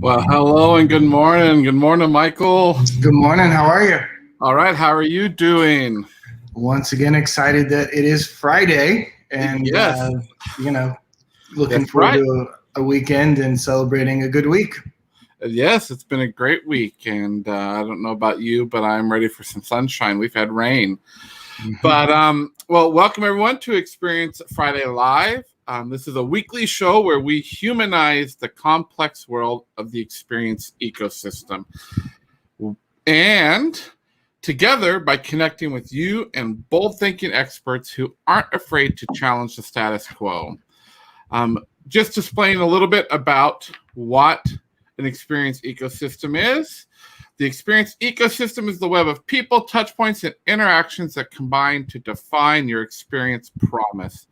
Well, hello and good morning. Good morning, Michael. Good morning. How are you? All right. How are you doing? Once again, excited that it is Friday and, Yes. looking That's forward right. to a weekend and celebrating a good week. Yes, it's been a great week. And I don't know about you, but I'm ready for some sunshine. We've had rain. But, welcome everyone to Experience Friday Live. This is a weekly show where we humanize the complex world of the experience ecosystem. And together, by connecting with you and bold thinking experts who aren't afraid to challenge the status quo. Just explain a little bit about what an experience ecosystem is. The experience ecosystem is the web of people, touchpoints, and interactions that combine to define your experience promise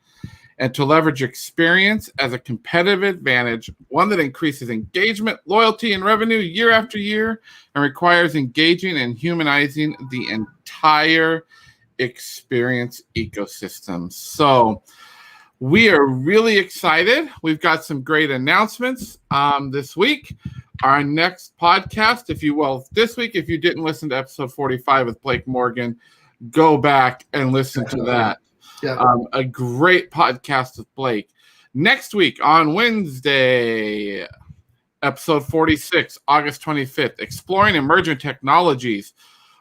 and to leverage experience as a competitive advantage, one that increases engagement, loyalty, and revenue year after year and requires engaging and humanizing the entire experience ecosystem. So we are really excited. We've got some great announcements this week. Our next podcast, this week, if you didn't listen to episode 45 with Blake Morgan, go back and listen to that. Yeah. A great podcast with Blake. Next week on Wednesday, episode 46, August 25th, Exploring Emerging Technologies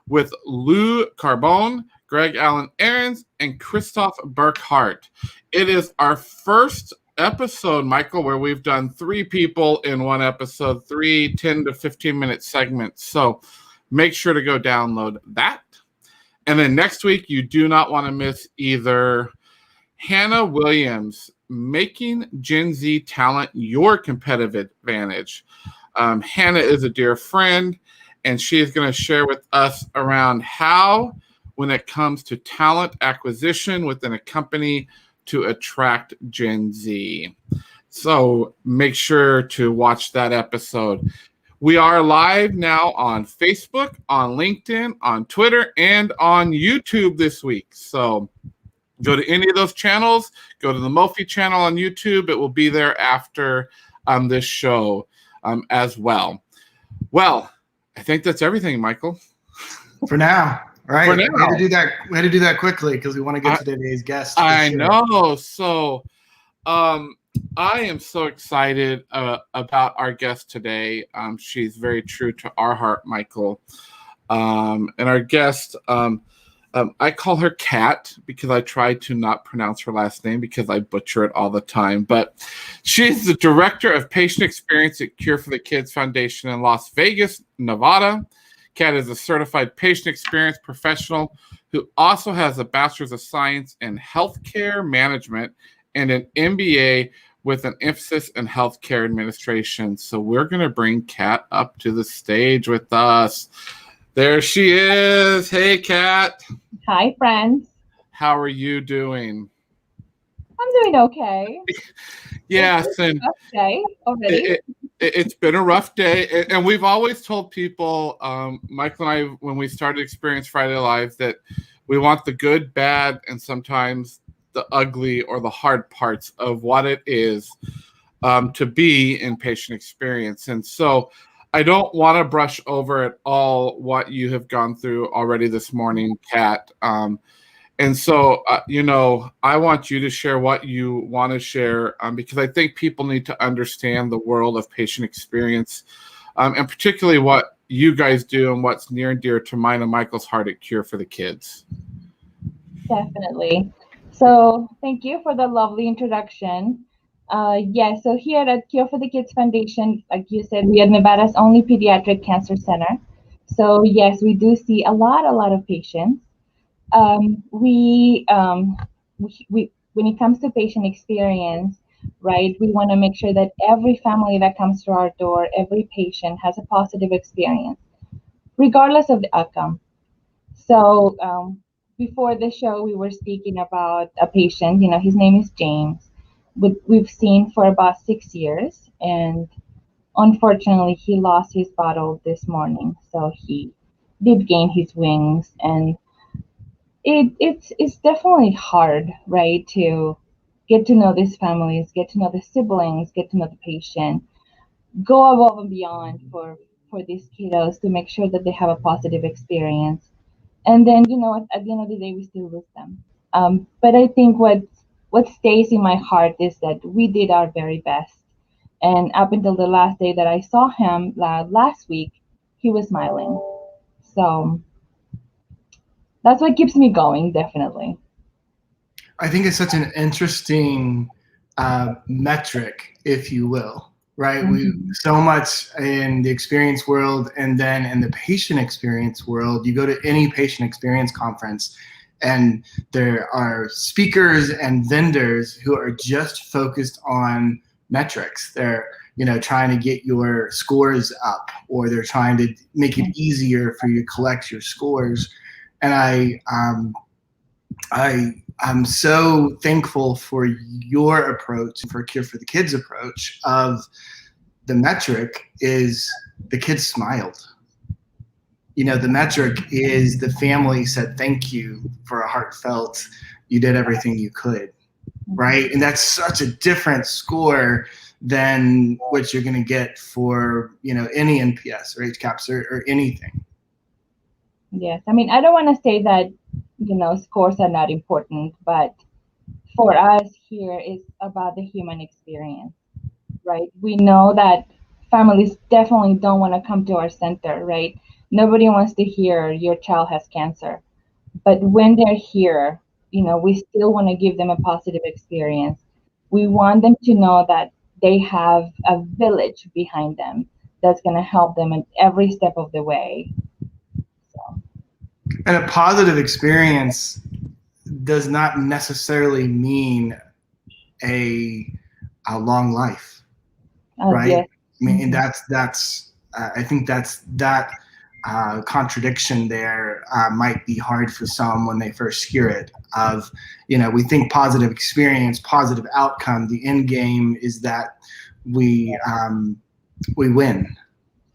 with Lou Carbone, Greg Allen Ahrens, and Christoph Burkhart. It is our first episode, Michael, where we've done 3 people in one episode, 3 10 to 15-minute segments. So make sure to go download that. And then next week, you do not want to miss either Hannah Williams, Making Gen Z Talent Your Competitive Advantage. Hannah is a dear friend, and she is going to share with us around how, when it comes to talent acquisition within a company, to attract Gen Z. So make sure to watch that episode. We are live now on Facebook, on LinkedIn, on Twitter, and on YouTube this week. So go to any of those channels. Go to the Mofi channel on YouTube. It will be there after this show as well. Well, I think that's everything, Michael. For now. Right. For now. We had to do that quickly because we want to get to today's guest. I know. So I am so excited about our guest today. She's very true to our heart, Michael. And our guest, I call her Kat because I try to not pronounce her last name because I butcher it all the time. But she's the director of patient experience at Cure for the Kids Foundation in Las Vegas, Nevada. Kat is a certified patient experience professional who also has a bachelor's of science in healthcare management and an MBA with an emphasis in healthcare administration. So we're going to bring Kat up to the stage with us. There she is. Hey, Kat. Hi, friends. How are you doing? I'm doing okay. Yes, and day already. It's been a rough day, and we've always told people, Michael and I, when we started Experience Friday Live, that we want the good, bad, and sometimes the ugly or the hard parts of what it is to be in patient experience. And so I don't want to brush over at all what you have gone through already this morning, Kat. And so, I want you to share what you want to share because I think people need to understand the world of patient experience and particularly what you guys do and what's near and dear to mine and Michael's heart at Cure for the Kids. Definitely. So thank you for the lovely introduction. So here at Cure for the Kids Foundation, like you said, we are Nevada's only pediatric cancer center. So yes, we do see a lot of patients. When it comes to patient experience, right, we want to make sure that every family that comes to our door, every patient has a positive experience, regardless of the outcome. So before the show, we were speaking about a patient, his name is James. We've seen for about 6 years, and unfortunately, he lost his battle this morning. So he did gain his wings, and it's definitely hard, right, to get to know these families, get to know the siblings, get to know the patient. go above and beyond for these kiddos to make sure that they have a positive experience. And then, at the end of the day, we still lose them. But I think what stays in my heart is that we did our very best. And up until the last day that I saw him last week, he was smiling. So that's what keeps me going, definitely. I think it's such an interesting metric, if you will, right? We Mhm. so much in the experience world, and then in the patient experience world, you go to any patient experience conference, and there are speakers and vendors who are just focused on metrics. They're trying to get your scores up, or they're trying to make it easier for you to collect your scores. And I'm so thankful for your approach, for Cure for the Kids approach of the metric is the kids smiled. The metric is the family said thank you for a heartfelt, you did everything you could, right? And that's such a different score than what you're going to get for, any NPS or HCAPS or anything. Yes. I mean, I don't want to say that, scores are not important, but for us here, it's about the human experience, right? We know that families definitely don't want to come to our center, right? Nobody wants to hear your child has cancer. But when they're here, we still want to give them a positive experience. We want them to know that they have a village behind them that's going to help them at every step of the way. So, And a positive experience does not necessarily mean a long life, right? yes. I mean, and Mhm. that's I think that contradiction there might be hard for some when they first hear it. Of we think positive experience, positive outcome. The end game is that we win,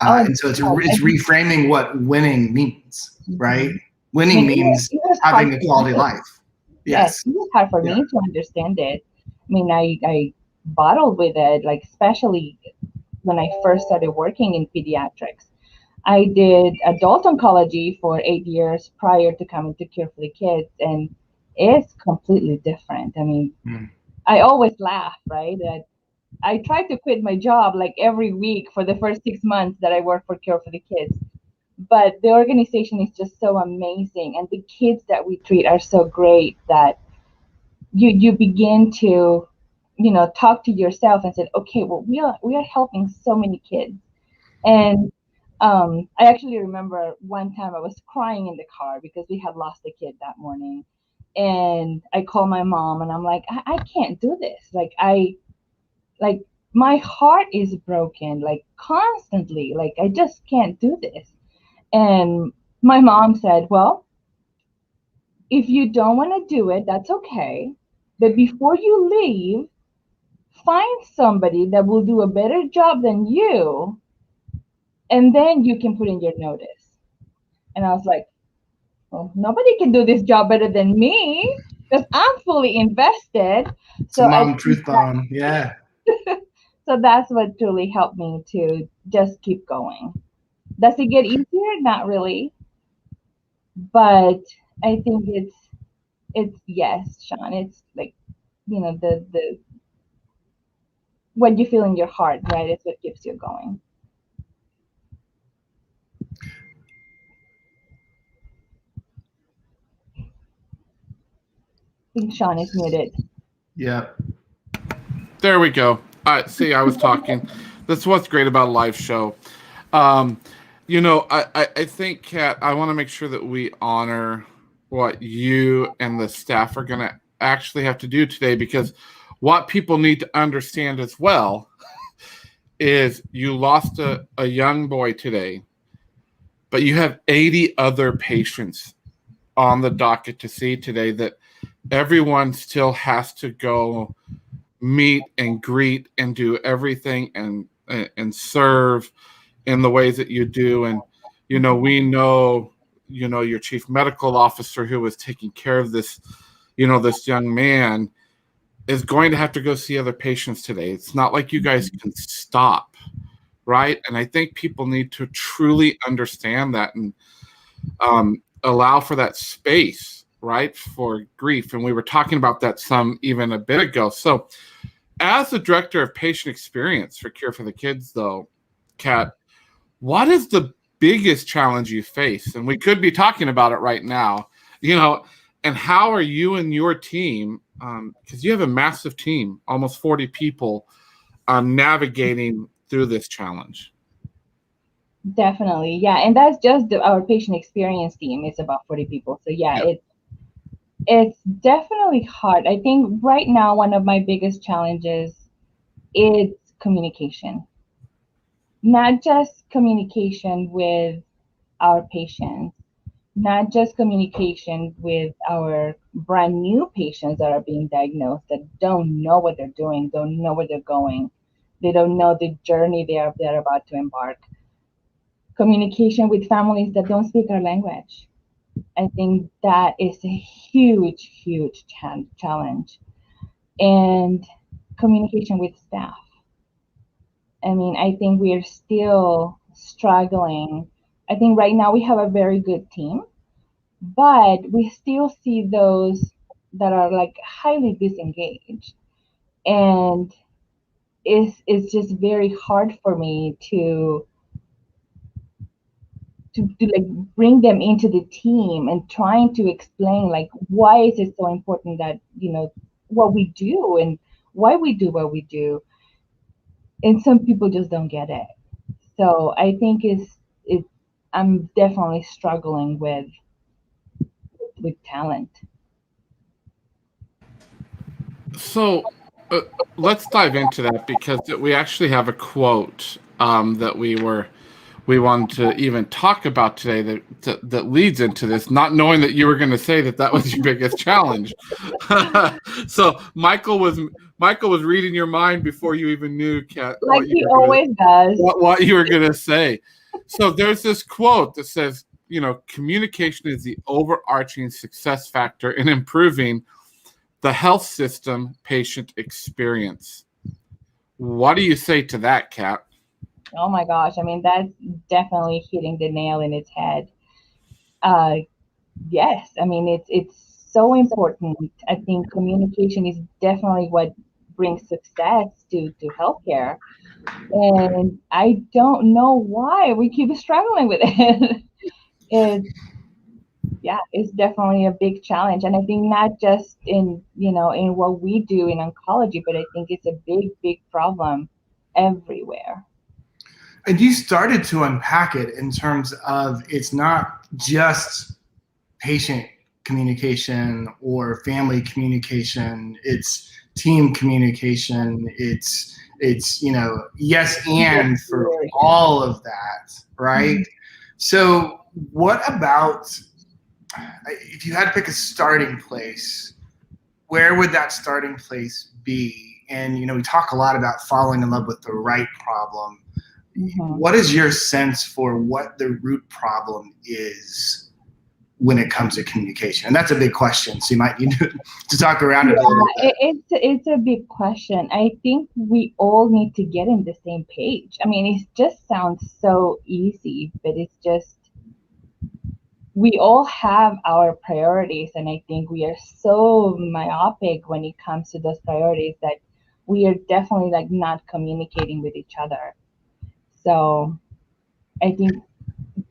Oh, and so it's God. reframing what winning means, right? Mhm. I Winning mean, means it was hard having a for quality me. life. Yes, Yes. it was hard for Yeah. me to understand it. I mean, I battled with it, like especially when I first started working in pediatrics. I did adult oncology for 8 years prior to coming to Cure for the Kids, and it's completely different. I mean, Mm. I always laugh, right? That I tried to quit my job like every week for the first 6 months that I worked for Cure for the Kids. But the organization is just so amazing, and the kids that we treat are so great that you begin to, talk to yourself and say, okay, well, we are helping so many kids. And I actually remember one time I was crying in the car because we had lost a kid that morning. And I called my mom and I'm like, I can't do this. Like my heart is broken, like constantly. Like I just can't do this. And my mom said, well, if you don't want to do it, that's okay. But before you leave, find somebody that will do a better job than you, and then you can put in your notice. And I was like, well, nobody can do this job better than me because I'm fully invested. It's a So I mom think truth bomb. Yeah. so that's what truly helped me to just keep going. Does it get easier? Not really, but I think it's yes, Shawn. It's like the what you feel in your heart, right? It's what keeps you going. I think Shawn is muted. Yeah. There we go. See, I was talking. That's what's great about a live show. Um, I think, Kat, I want to make sure that we honor what you and the staff are going to actually have to do today, because what people need to understand as well is you lost a young boy today, but you have 80 other patients on the docket to see today that everyone still has to go meet and greet and do everything and serve in the ways that you do. And we know your chief medical officer who was taking care of this young man is going to have to go see other patients today. It's not like you guys can stop. right? And I think people need to truly understand that and allow for that space, right, for grief. And we were talking about that some even a bit ago. So as the director of patient experience for Cure for the Kids, though, Kat, what is the biggest challenge you face? And we could be talking about it right now, and how are you and your team, because you have a massive team, almost 40 people, navigating through this challenge? Definitely, yeah, and that's just our patient experience team is about 40 people. So yeah, Yep. it's definitely hard. I think right now one of my biggest challenges is communication. Not just communication with our patients, not just communication with our brand new patients that are being diagnosed that don't know what they're doing, don't know where they're going. They don't know the journey they're about to embark. Communication with families that don't speak our language. I think that is a huge, huge challenge. And communication with staff. I mean, I think we are still struggling. I think right now we have a very good team, but we still see those that are like highly disengaged. And it's just very hard for me to like bring them into the team and trying to explain like why is it so important that what we do and why we do what we do, and some people just don't get it. So I think it's I'm definitely struggling with talent. So let's dive into that, because we actually have a quote that we wanted to even talk about today that leads into this, not knowing that you were going to say that was your biggest challenge. So Michael was reading your mind before you even knew, Kat, Like he always does. what you were going to say. So there's this quote that says, communication is the overarching success factor in improving the health system patient experience. What do you say to that, Kat? Oh my gosh, I mean that's definitely hitting the nail in its head. Uh, yes, I mean it's so important. I think communication is definitely what brings success to healthcare, and I don't know why we keep struggling with it. It's yeah, it's definitely a big challenge, and I think not just in what we do in oncology, but I think it's a big problem everywhere. And you started to unpack it in terms of it's not just patient communication or family communication, it's team communication, it's yes and for all of that, right? So what about, if you had to pick a starting place, where would that starting place be? And we talk a lot about falling in love with the right problem. What is your sense for what the root problem is when it comes to communication? And that's a big question, so you might need to talk around it a little bit. It's a big question. I think we all need to get in the same page. I mean, it just sounds so easy, but it's just we all have our priorities, and I think we are so myopic when it comes to those priorities that we are definitely like not communicating with each other. So I think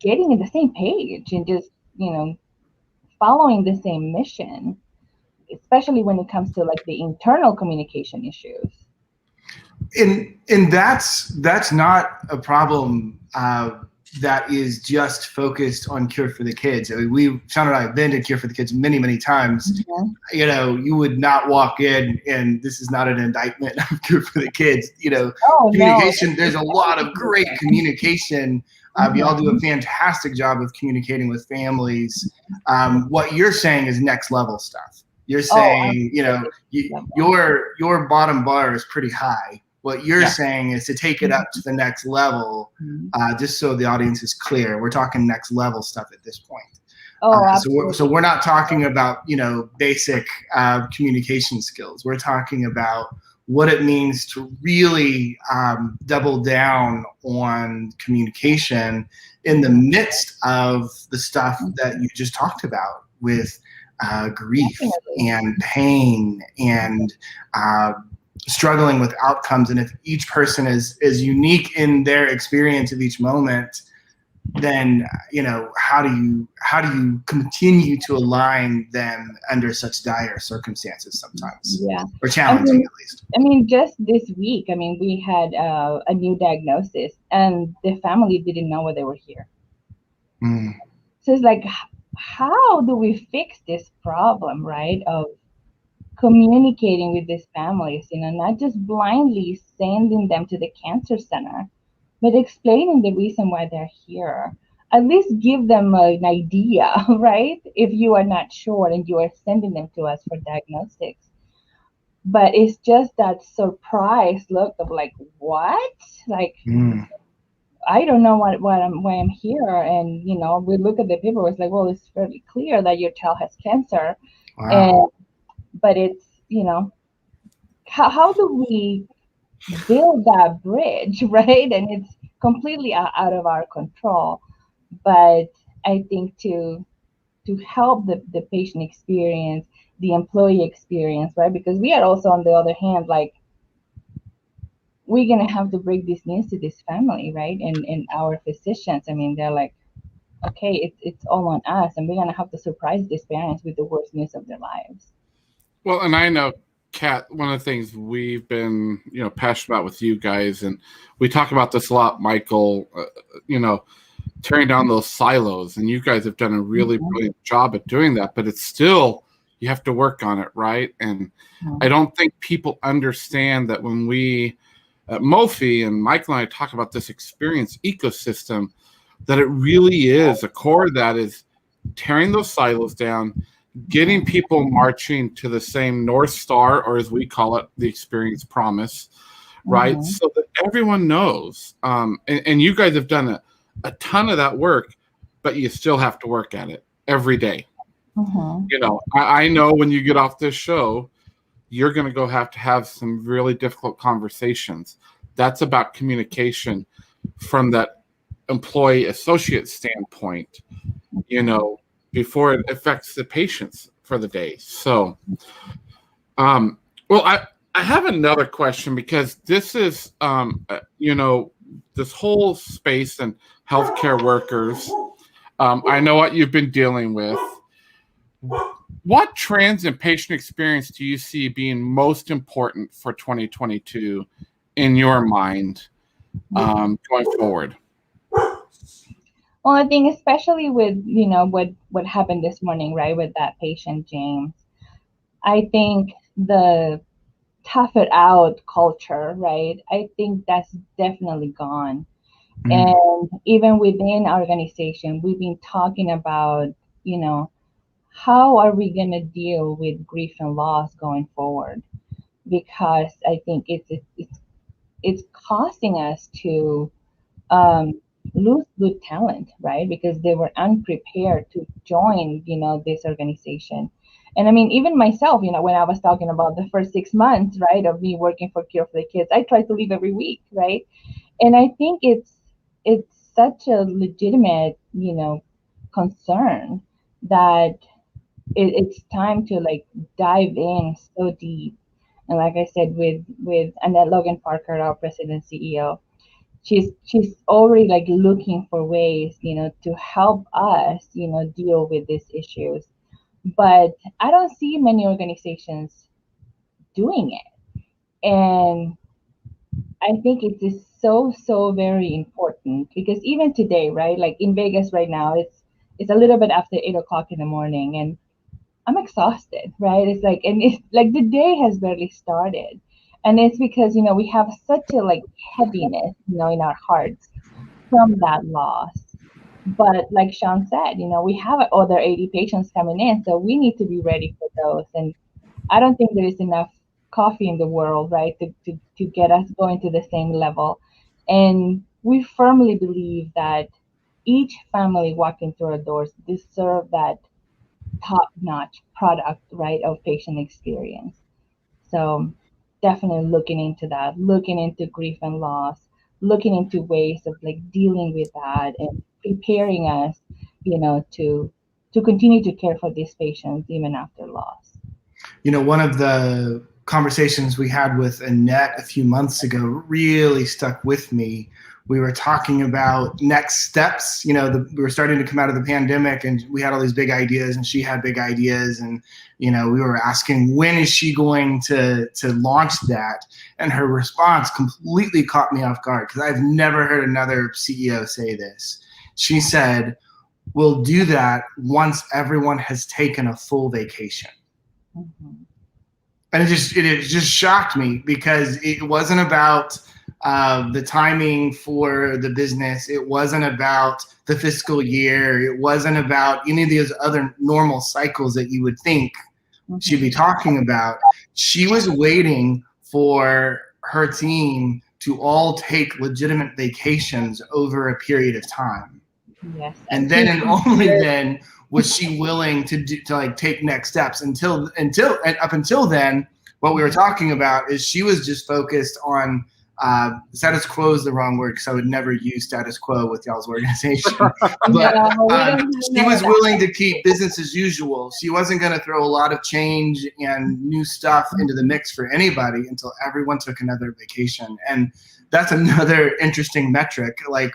getting in the same page and just following the same mission, especially when it comes to like the internal communication issues. And that's not a problem that is just focused on Cure for the Kids. I mean, Shawn and I have been to Cure for the Kids many times. You would not walk in, and this is not an indictment of Cure for the Kids. Communication. No. There's a lot of great communication. Y'all do a fantastic job of communicating with families. What you're saying is next level stuff. You're saying, your bottom bar is pretty high. What you're saying is to take it up to the next level, just so the audience is clear. We're talking next level stuff at this point. So we're not talking about, basic communication skills. We're talking about what it means to really double down on communication in the midst of the stuff that you just talked about with grief and pain and struggling with outcomes. And if each person is unique in their experience of each moment, then how do you continue to align them under such dire circumstances sometimes? Yeah, or challenging at least. I mean, just this week, I mean, we had a new diagnosis, and the family didn't know why they were here. So it's like, how do we fix this problem, right? Of communicating with these families, not just blindly sending them to the cancer center, but explaining the reason why they're here. At least give them an idea, right? If you are not sure and you are sending them to us for diagnostics. But it's just that surprise look of like, what? Like, I don't know why I'm here. And, we look at the paper, it's like, well, it's fairly clear that your child has cancer. Wow. But it's, how do we build that bridge, right? And it's completely out of our control. But I think to help the patient experience, the employee experience, right? Because we are also, on the other hand, like, we're going to have to break this news to this family, right? And our physicians, I mean, they're like, okay, it's all on us, and we're going to have to surprise these parents with the worst news of their lives. Well, and I know, Kat, one of the things we've been, passionate about with you guys, and we talk about this a lot, Michael, tearing down those silos, and you guys have done a really brilliant job at doing that, but it's still, you have to work on it, right? And I don't think people understand that when we at Mofi and Michael and I talk about this experience ecosystem, that it really is a core that is tearing those silos down, getting people marching to the same North Star, or as we call it, the experience promise, right? So that everyone knows. And you guys have done a ton of that work, but you still have to work at it every day. I know when you get off this show, you're going to go have to have some really difficult conversations. That's about communication from that employee associate standpoint, before it affects the patients for the day. So, well, I have another question, because this is, this whole space and healthcare workers. I know what you've been dealing with. What trends in patient experience do you see being most important for 2022 in your mind, going forward? Well, I think especially with, what happened this morning, right, with that patient, James, I think the tough it out culture, right, I think that's definitely gone. And even within our organization, we've been talking about, how are we going to deal with grief and loss going forward? Because I think it's costing us to lose good talent, right? Because they were unprepared to join, this organization. And I mean, even myself, when I was talking about the first 6 months, right, of me working for Cure for the Kids, I tried to leave every week, right? And I think it's such a legitimate, concern that it's time to like dive in so deep. And like I said, with Annette Logan Parker, our president CEO, she's already like looking for ways, to help us, deal with these issues. But I don't see many organizations doing it. And I think it is so very important, because even today, right, like in Vegas right now, it's a little bit after 8 o'clock in the morning, and I'm exhausted, right? It's like, and it's like the day has barely started. And it's because, we have such a like heaviness, in our hearts from that loss. But like Shawn said, we have other 80 patients coming in, so we need to be ready for those. And I don't think there is enough coffee in the world, right, to get us going to the same level. And we firmly believe that each family walking through our doors deserve that top-notch product, right, of patient experience. So definitely looking into that, looking into grief and loss, looking into ways of like dealing with that and preparing us, to continue to care for these patients even after loss. One of the conversations we had with Annette a few months ago really stuck with me. We were talking about next steps. We were starting to come out of the pandemic, and we had all these big ideas, and she had big ideas, and we were asking, when is she going to launch that? And her response completely caught me off guard, because I've never heard another CEO say this. She said, "We'll do that once everyone has taken a full vacation." Mm-hmm. And it just shocked me, because it wasn't about the timing for the business. It wasn't about the fiscal year. It wasn't about any of those other normal cycles that you would think she'd be talking about. She was waiting for her team to all take legitimate vacations over a period of time. Yes. And then and only then was she willing to take next steps. And up until then, what we were talking about is she was just focused on status quo is the wrong word, because I would never use status quo with y'all's organization. But she was willing to keep business as usual. She wasn't going to throw a lot of change and new stuff into the mix for anybody until everyone took another vacation. And that's another interesting metric. Like,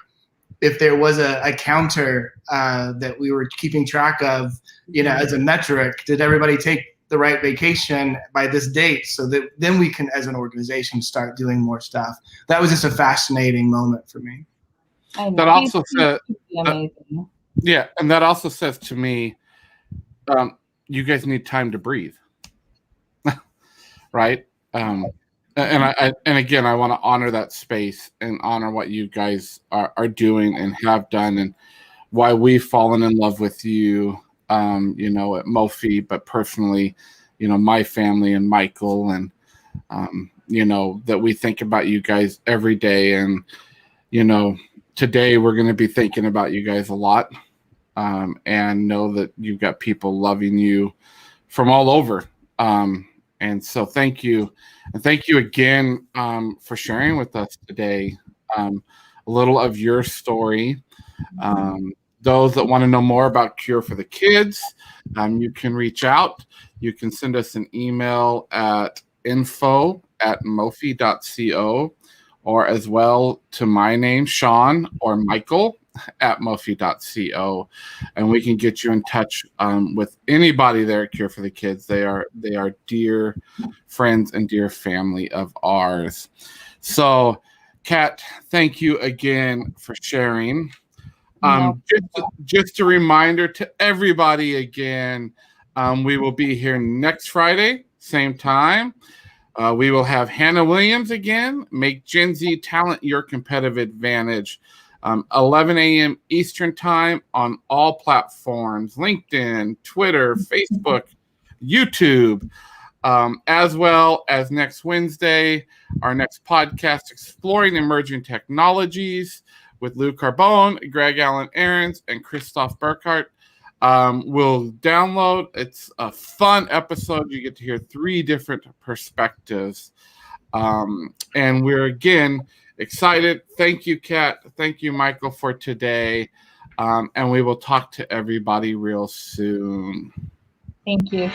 if there was a counter that we were keeping track of, as a metric, did everybody take the right vacation by this date, so that then we can, as an organization, start doing more stuff. That was just a fascinating moment for me. That also said, yeah, and that also says to me, you guys need time to breathe, right? And again, I want to honor that space and honor what you guys are doing and have done, and why we've fallen in love with you. At Mophie, but personally, my family and Michael, and that we think about you guys every day. And today we're going to be thinking about you guys a lot, and know that you've got people loving you from all over. And so thank you, and thank you again for sharing with us today a little of your story. Those that want to know more about Cure for the Kids, you can reach out. You can send us an email at info@mophie.co, or as well to my name, Shawn, or Michael at mophie.co, and we can get you in touch with anybody there at Cure for the Kids. They are dear friends and dear family of ours. So, Kat, thank you again for sharing. Just a reminder to everybody again, we will be here next Friday, same time. We will have Hannah Williams again, Make Gen Z Talent Your Competitive Advantage, 11 a.m. Eastern Time on all platforms, LinkedIn, Twitter, Facebook, YouTube, as well as next Wednesday, our next podcast, Exploring Emerging Technologies, with Lou Carbone, Greg Allen Ahrens, and Christoph Burkhardt. We'll download. It's a fun episode. You get to hear 3 different perspectives. And we're, again, excited. Thank you, Kat. Thank you, Michael, for today. And we will talk to everybody real soon. Thank you.